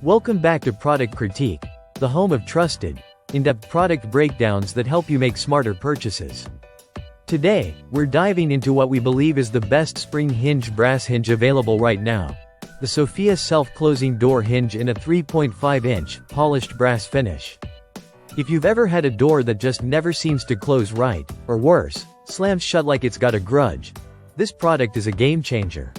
Welcome back to Product Critique, the home of trusted, in-depth product breakdowns that help you make smarter purchases. Today, we're diving into what we believe is the best spring hinge brass hinge available right now. The Sophia self-closing door hinge in a 3.5-inch, polished brass finish. If you've ever had a door that just never seems to close right, or worse, slams shut like it's got a grudge, this product is a game changer.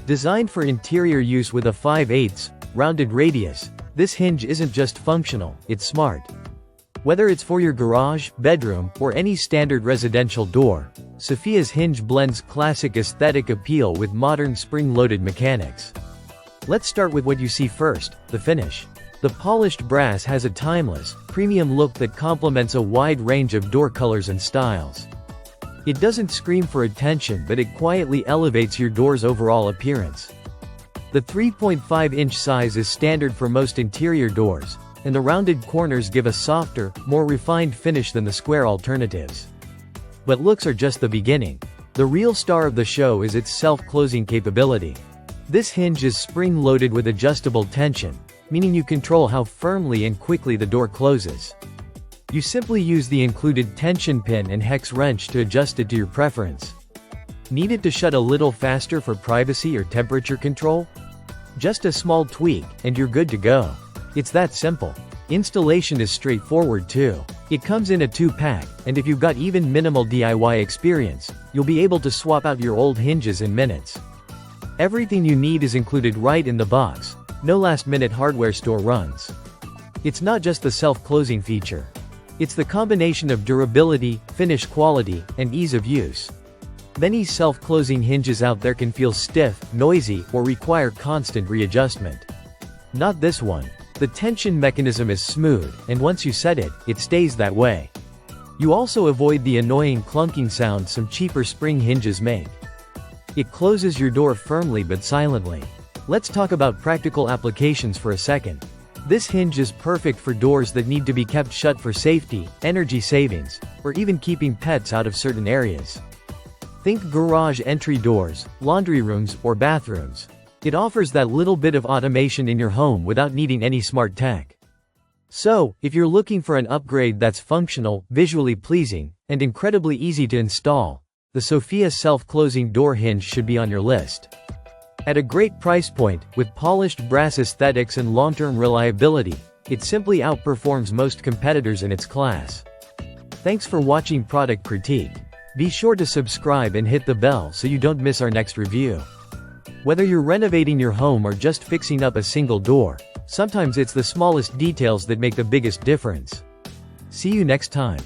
Designed for interior use with a 5/8 rounded radius, this hinge isn't just functional, it's smart. Whether it's for your garage, bedroom, or any standard residential door, Sophia's hinge blends classic aesthetic appeal with modern spring-loaded mechanics. Let's start with what you see first, the finish. The polished brass has a timeless, premium look that complements a wide range of door colors and styles. It doesn't scream for attention, but it quietly elevates your door's overall appearance. The 3.5-inch size is standard for most interior doors, and the rounded corners give a softer, more refined finish than the square alternatives. But looks are just the beginning. The real star of the show is its self-closing capability. This hinge is spring-loaded with adjustable tension, meaning you control how firmly and quickly the door closes. You simply use the included tension pin and hex wrench to adjust it to your preference. Need it to shut a little faster for privacy or temperature control? Just a small tweak, and you're good to go. It's that simple. Installation is straightforward too. It comes in a 2-pack, and if you've got even minimal DIY experience, you'll be able to swap out your old hinges in minutes. Everything you need is included right in the box. No last-minute hardware store runs. It's not just the self-closing feature. It's the combination of durability, finish quality, and ease of use. Many self-closing hinges out there can feel stiff, noisy, or require constant readjustment. Not this one. The tension mechanism is smooth, and once you set it, it stays that way. You also avoid the annoying clunking sound some cheaper spring hinges make. It closes your door firmly but silently. Let's talk about practical applications for a second. This hinge is perfect for doors that need to be kept shut for safety, energy savings, or even keeping pets out of certain areas. Think garage entry doors, laundry rooms, or bathrooms. It offers that little bit of automation in your home without needing any smart tech. So, if you're looking for an upgrade that's functional, visually pleasing, and incredibly easy to install, the Sophia self-closing door hinge should be on your list. At a great price point, with polished brass aesthetics and long-term reliability, it simply outperforms most competitors in its class. Thanks for watching Product Critique. Be sure to subscribe and hit the bell so you don't miss our next review. Whether you're renovating your home or just fixing up a single door, sometimes it's the smallest details that make the biggest difference. See you next time.